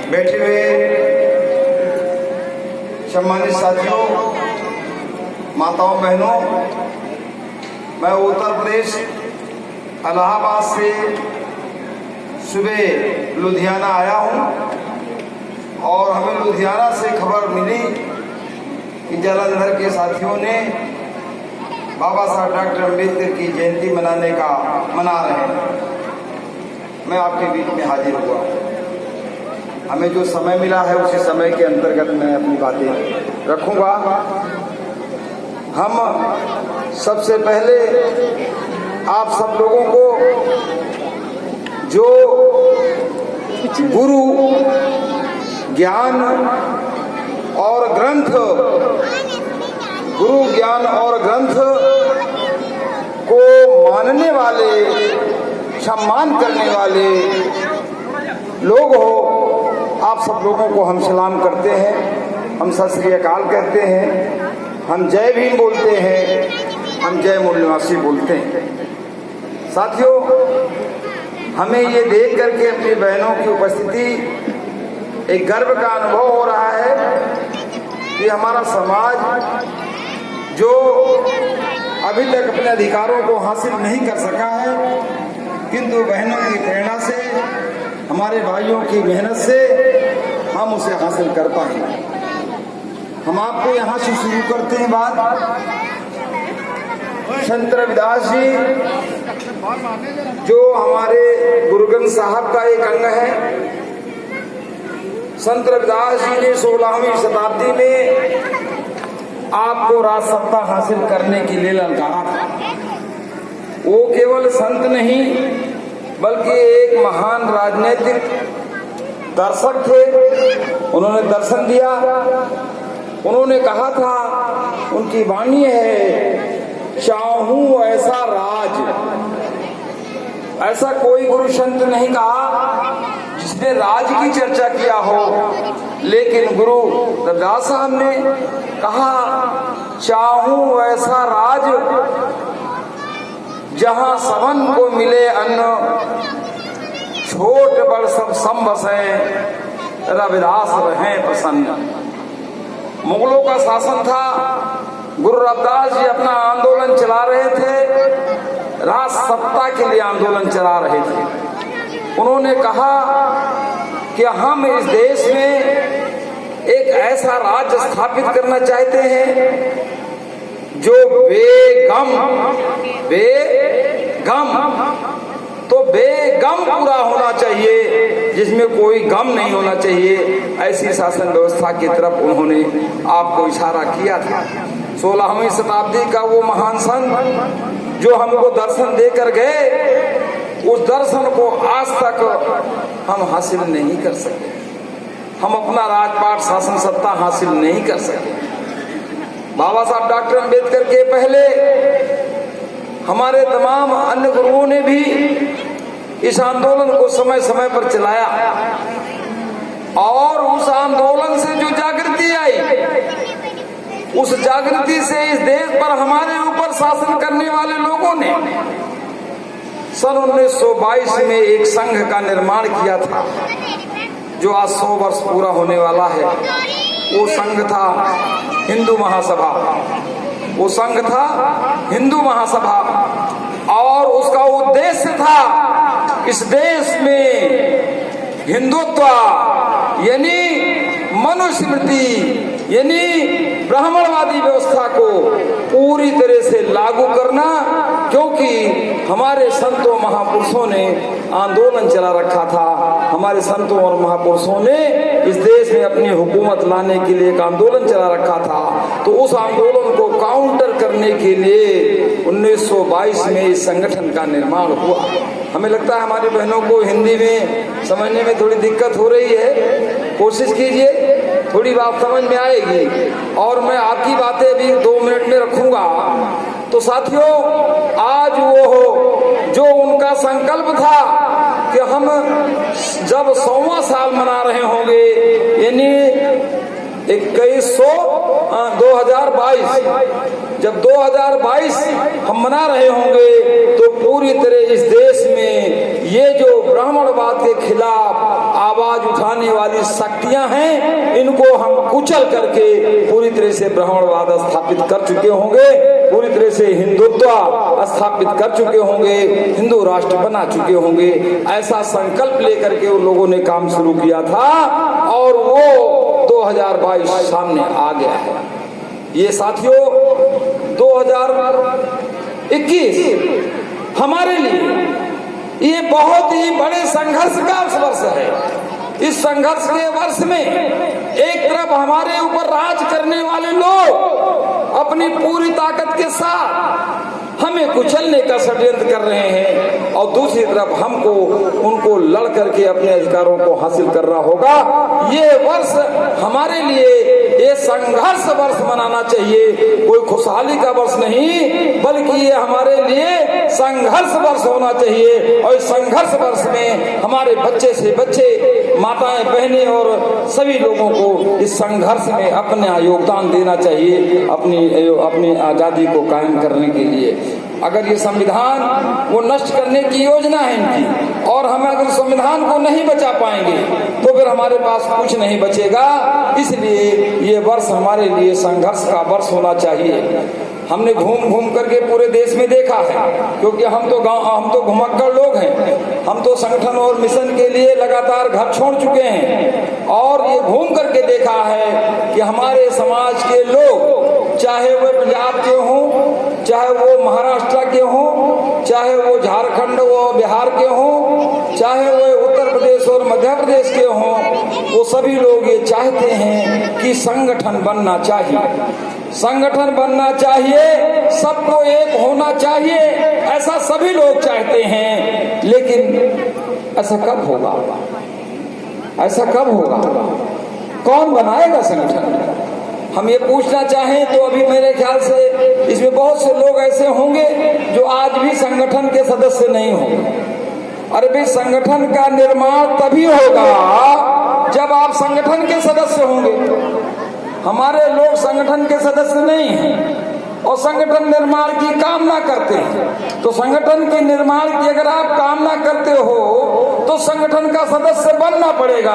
बैठे हुए सम्मानित साथियों, माताओं, बहनों, मैं उत्तर प्रदेश इलाहाबाद से सुबह लुधियाना आया हूं और हमें लुधियाना से खबर मिली कि जालंधर के साथियों ने बाबा साहब डॉक्टर अम्बेडकर की जयंती मना रहे हैं। मैं आपके बीच में हाजिर हुआ। हमें जो समय मिला है उसी समय के अंतर्गत मैं अपनी बातें रखूंगा। हम सबसे पहले आप सब लोगों को जो गुरु ज्ञान और ग्रंथ को मानने वाले, सम्मान करने वाले लोग हो, आप सब लोगों को हम सलाम करते हैं, हम सत श्री अकाल कहते हैं, हम जय भीम बोलते हैं, हम जय मूल निवासी बोलते हैं। साथियों, हमें ये देख करके अपनी बहनों की उपस्थिति एक गर्व का अनुभव हो रहा है कि हमारा समाज जो अभी तक अपने अधिकारों को हासिल नहीं कर सका है, किंतु बहनों की प्रेरणा से, हमारे भाइयों की मेहनत से हम उसे हासिल कर पाएंगे। हम आपको यहाँ से शुरू करते हैं बात। संत रविदास जी जो हमारे गुरु ग्रंथ साहब का एक अंग है, संत रविदास जी ने 16वीं शताब्दी में आपको राजसत्ता हासिल करने के लिए ललकारा था। वो केवल संत नहीं बल्कि एक महान राजनीतिक दर्शक थे। उन्होंने दर्शन दिया। उन्होंने कहा था, उनकी वाणी है, चाहूं ऐसा राज। ऐसा कोई गुरु संत नहीं कहा जिसने राज की चर्चा किया हो, लेकिन गुरु रविदास साहब ने कहा, चाहूं ऐसा राज जहां सबन को मिले अन्न, छोट बड़ सब बसे, रविदास रहें प्रसन्न। मुगलों का शासन था। गुरु रविदास जी अपना आंदोलन चला रहे थे, राज सत्ता के लिए आंदोलन चला रहे थे। उन्होंने कहा कि हम इस देश में एक ऐसा राज्य स्थापित करना चाहते हैं जो बेगम पूरा होना चाहिए, जिसमें कोई गम नहीं होना चाहिए। ऐसी शासन व्यवस्था की तरफ उन्होंने आपको इशारा किया था। 16वीं शताब्दी का वो महान संत जो हमको दर्शन देकर गए, उस दर्शन को आज तक हम हासिल नहीं कर सके। हम अपना राजपाट शासन सत्ता हासिल नहीं कर सके। बाबा साहब डॉक्टर अम्बेडकर के पहले हमारे तमाम अन्य गुरुओं ने भी इस आंदोलन को समय समय पर चलाया और उस आंदोलन से जो जागृति आई, उस जागृति से इस देश पर हमारे ऊपर शासन करने वाले लोगों ने सन 1922 में एक संघ का निर्माण किया था जो आज 100 वर्ष पूरा होने वाला है। वो संघ था हिंदू महासभा। वो संघ था हिंदू महासभा और उसका उद्देश्य था इस देश में हिंदुत्व यानी मनुस्मृति यानी ब्राह्मणवादी व्यवस्था को पूरी तरह से लागू करना, क्योंकि हमारे संतों महापुरुषों ने आंदोलन चला रखा था। हमारे संतों और महापुरुषों ने इस देश में अपनी हुकूमत लाने के लिए एक आंदोलन चला रखा था। तो उस आंदोलन को काउंटर करने के लिए 1922 में इस संगठन का निर्माण हुआ। हमें लगता है हमारी बहनों को हिंदी में समझने में थोड़ी दिक्कत हो रही है। कोशिश कीजिए, थोड़ी बात समझ में आएगी और मैं आपकी बातें भी 2 मिनट में रखूंगा। तो साथियों, आज वो हो जो उनका संकल्प था कि हम जब 100वां साल मना रहे होंगे यानी 2022, जब 2022 हम मना रहे होंगे तो पूरी तरह इस देश में ये जो ब्राह्मणवाद के खिलाफ आवाज उठाने वाली शक्तियां हैं, इनको हम कुचल करके पूरी तरह से ब्राह्मणवाद स्थापित कर चुके होंगे, पूरी तरह से हिंदुत्व स्थापित कर चुके होंगे, हिंदू राष्ट्र बना चुके होंगे। ऐसा संकल्प लेकर के उन लोगों ने काम शुरू किया था और वो 2022 सामने आ गया है। ये साथियों 2021 हमारे लिए ये बहुत ही बड़े संघर्ष का वर्ष है। इस संघर्ष के वर्ष में एक तरफ हमारे ऊपर राज करने वाले लोग अपनी पूरी ताकत के साथ हमें कुचलने का षड्यंत्र कर रहे हैं और दूसरी तरफ हमको उनको लड़ करके अपने अधिकारों को हासिल करना होगा। ये वर्ष हमारे लिए ये संघर्ष वर्ष मनाना चाहिए, कोई खुशहाली का वर्ष नहीं, बल्कि ये हमारे लिए संघर्ष वर्ष होना चाहिए। और इस संघर्ष वर्ष में हमारे बच्चे से बच्चे, माताएं, बहनें और सभी लोगों को इस संघर्ष में अपना योगदान देना चाहिए अपनी आजादी को कायम करने के लिए। अगर ये संविधान वो नष्ट करने की योजना है इनकी और हम अगर संविधान को नहीं बचा पाएंगे तो फिर हमारे पास कुछ नहीं बचेगा। इसलिए ये वर्ष हमारे लिए संघर्ष का वर्ष होना चाहिए। हमने घूम घूम करके पूरे देश में देखा है, क्योंकि हम तो घुमक्कड़ लोग हैं, हम तो संगठन और मिशन के लिए लगातार घर छोड़ चुके हैं और ये घूम करके देखा है कि हमारे समाज के लोग, चाहे वो पंजाब के हों, चाहे वो महाराष्ट्र के हों, चाहे वो झारखंड व बिहार के हों, चाहे वो उत्तर प्रदेश और मध्य प्रदेश के हों, वो सभी लोग ये चाहते हैं कि संगठन बनना चाहिए, संगठन बनना चाहिए, सबको एक होना चाहिए, ऐसा सभी लोग चाहते हैं। लेकिन ऐसा कब होगा? ऐसा कब होगा? कौन बनाएगा संगठन? हम ये पूछना चाहें तो अभी मेरे ख्याल से इसमें बहुत से लोग ऐसे होंगे जो आज भी संगठन के सदस्य नहीं होंगे। अरे भाई, संगठन का निर्माण तभी होगा जब आप संगठन के सदस्य होंगे। हमारे लोग संगठन के सदस्य नहीं हैं और संगठन निर्माण की कामना करते हैं। तो संगठन के निर्माण की अगर आप कामना करते हो तो संगठन का सदस्य बनना पड़ेगा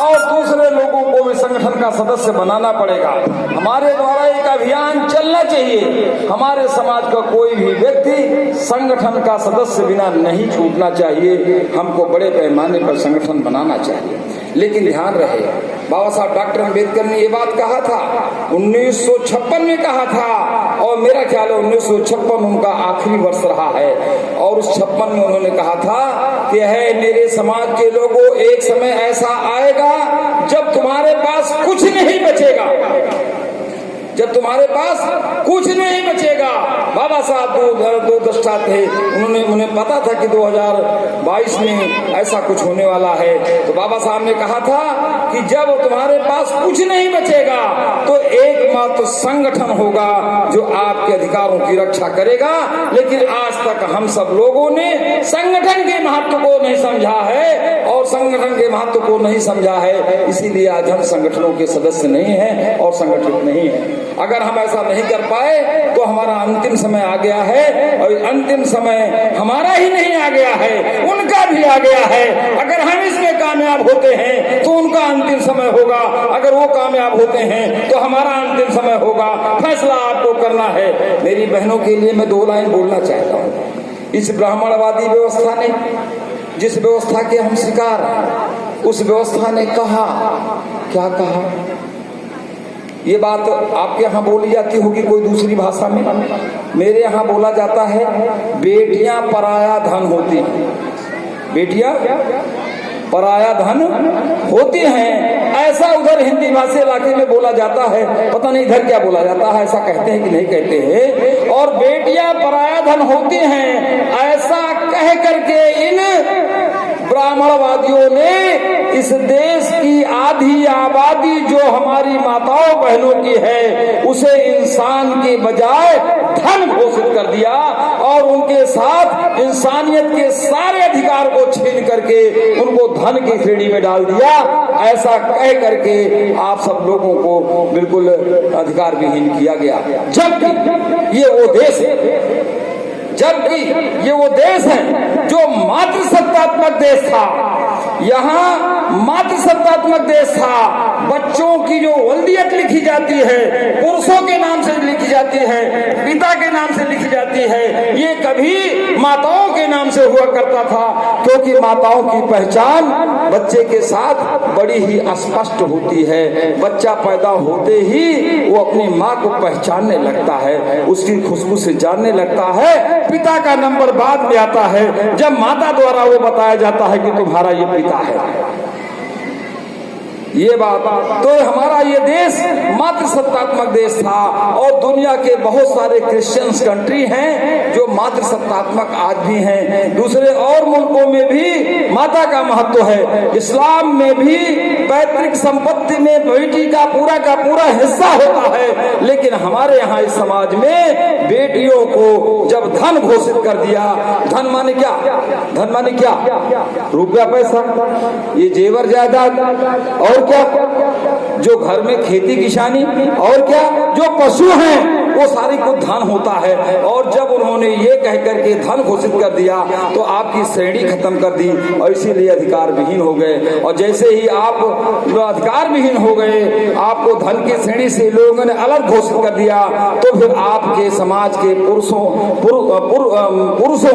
और दूसरे लोगों को भी संगठन का सदस्य बनाना पड़ेगा। हमारे द्वारा एक अभियान चलना चाहिए, हमारे समाज का कोई भी व्यक्ति संगठन का सदस्य बिना नहीं छूटना चाहिए। हमको बड़े पैमाने पर संगठन बनाना चाहिए। लेकिन ध्यान रहे, बाबा साहब डॉक्टर अम्बेडकर ने ये बात कहा था, 1956 में कहा था और मेरा ख्याल है 1956 उनका आखिरी वर्ष रहा है। और उस 56 में उन्होंने कहा था कि है मेरे समाज के लोगों, एक समय ऐसा आएगा जब तुम्हारे पास कुछ नहीं बचेगा, जब तुम्हारे पास कुछ नहीं बचेगा। बाबा साहब दो दृष्टा थे, उन्हें पता था कि 2022 में ऐसा कुछ होने वाला है। तो बाबा साहब ने कहा था कि जब तुम्हारे पास कुछ नहीं बचेगा तो एकमात्र संगठन होगा जो आपके अधिकारों की रक्षा करेगा। लेकिन आज तक हम सब लोगों ने संगठन के महत्व को नहीं समझा है और संगठन के महत्व को नहीं समझा है, इसीलिए आज हम संगठनों के सदस्य नहीं हैं और संगठित नहीं हैं। अगर हम ऐसा नहीं कर पाए तो हमारा अंतिम समय आ गया है और अंतिम समय हमारा ही नहीं आ गया है, उनका भी आ गया है। अगर हम इसमें कामयाब होते हैं तो उनका अंतिम समय होगा, अगर वो कामयाब होते हैं तो हमारा अंतिम समय होगा। फैसला आपको करना है। मेरी बहनों के लिए मैं 2 लाइन बोलना चाहता हूँ। इस ब्राह्मणवादी व्यवस्था ने, जिस व्यवस्था के हम शिकार हैं, उस व्यवस्था ने कहा, क्या कहा? ये बात आपके यहाँ बोली जाती होगी कोई दूसरी भाषा में, मेरे यहाँ बोला जाता है बेटियां पराया धन होती हैं, बेटियां पराया धन होती हैं। ऐसा उधर हिंदी भाषी इलाके में बोला जाता है, पता नहीं इधर क्या बोला जाता है, ऐसा कहते हैं कि नहीं कहते हैं। और बेटियां पराया धन होती हैं, ऐसा कह करके इन ब्राह्मणवादियों ने इस देश की आधी आबादी जो हमारी माताओं बहनों की है उसे इंसान के बजाय धन घोषित कर दिया और उनके साथ इंसानियत के सारे अधिकार को छीन करके उनको धन की श्रेणी में डाल दिया। ऐसा कह करके आप सब लोगों को बिल्कुल अधिकार विहीन किया गया, जबकि ये वो देश है, जबकि ये वो देश है जो मातृसत्तात्मक देश था। यहाँ मातृसत्तात्मक देश था। बच्चों की जो वल्दियत लिखी जाती है पुरुषों के नाम से लिखी जाती है, पिता के नाम से लिखी जाती है, ये कभी माताओं के नाम से हुआ करता था, क्योंकि माताओं की पहचान बच्चे के साथ बड़ी ही स्पष्ट होती है। बच्चा पैदा होते ही वो अपनी माँ को पहचानने लगता है, उसकी खुशबू से जानने लगता है। पिता का नंबर बाद में आता है, जब माता द्वारा वो बताया जाता है कि तुम्हारा ये पिता है। ये बात तो हमारा ये देश मातृसत्तात्मक देश था, और दुनिया के बहुत सारे क्रिश्चियंस कंट्री हैं जो मातृसत्तात्मक आज भी हैं। दूसरे और मुल्कों में भी माता का महत्व है। इस्लाम में भी पैतृक संपत्ति में बेटी का पूरा हिस्सा होता है, लेकिन हमारे यहाँ इस समाज में बेटियों को जब धन घोषित कर दिया, धन माने क्या? धन माने क्या? रुपया पैसा, ये जेवर जायदाद, और क्या? जो घर में खेती किसानी, और क्या? जो पशु हैं वो सारी को धन होता है। और जब उन्होंने ये कह करके धन घोषित कर दिया तो आपकी श्रेणी खत्म कर दी और इसीलिए अधिकार विहीन हो गए। और जैसे ही आप अधिकार विहीन हो गए, आपको धन की श्रेणी से लोगों ने अलग घोषित कर दिया, तो फिर आपके समाज के पुरुषों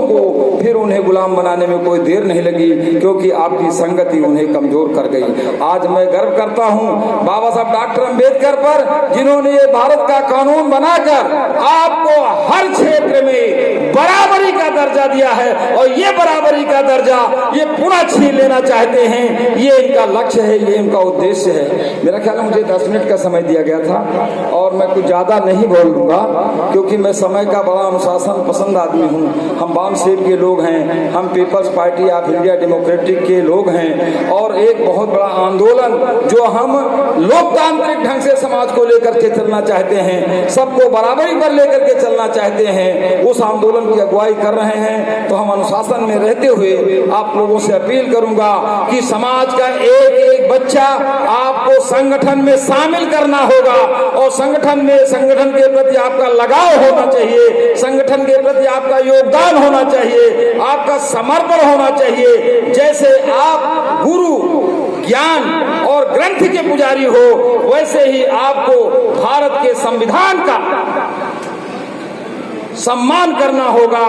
को फिर उन्हें गुलाम बनाने में कोई देर नहीं लगी, क्योंकि आपकी संगति उन्हें कमजोर कर गई। आज मैं गर्व करता हूँ बाबा साहब डॉक्टर अम्बेडकर पर, जिन्होंने ये भारत का कानून बनाकर आपको हर क्षेत्र में बराबरी का दर्जा दिया है, और ये बराबरी का दर्जा ये पुनः छीन लेना चाहते हैं। ये इनका लक्ष्य है, ये इनका उद्देश्य है। मेरा ख्याल है मुझे 10 मिनट का समय दिया गया था और मैं कुछ ज्यादा नहीं बोल दूंगा, क्योंकि मैं समय का बड़ा अनुशासन पसंद आदमी हूँ। हम बाम सेब के लोग हैं, हम People's Party of India Democratic के लोग हैं, और एक बहुत बड़ा आंदोलन जो हम लोकतांत्रिक ढंग से समाज को लेकर के चलना चाहते हैं, सबको बराबरी पर लेकर के चलना चाहते हैं, उस आंदोलन की अगुवाई कर रहे हैं। तो हम अनुशासन में रहते हुए आप लोगों से अपील करूंगा कि समाज का एक एक बच्चा आपको संगठन में शामिल करना होगा, और संगठन के प्रति आपका लगाव होना चाहिए, संगठन के प्रति आपका योगदान होना चाहिए, आपका समर्पण होना चाहिए। जैसे आप गुरु, ज्ञान और ग्रंथ के पुजारी हो, वैसे ही आपको भारत के संविधान का सम्मान करना होगा,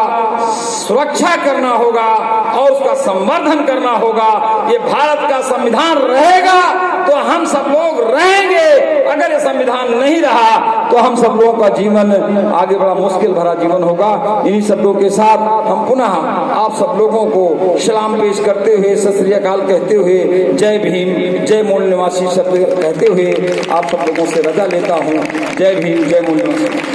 सुरक्षा करना होगा और उसका संवर्धन करना होगा। ये भारत का संविधान रहेगा तो हम सब लोग रहेंगे, अगर ये संविधान नहीं रहा तो हम सब लोगों का जीवन आगे बड़ा मुश्किल भरा जीवन होगा। इन्हीं शब्दों के साथ हम पुनः आप सब लोगों को सलाम पेश करते हुए, सत श्री अकाल कहते हुए, जय भीम, जय मूल निवासी शब्द कहते हुए आप सब लोगों से रजा लेता हूँ। जय भीम, जय मूल निवासी।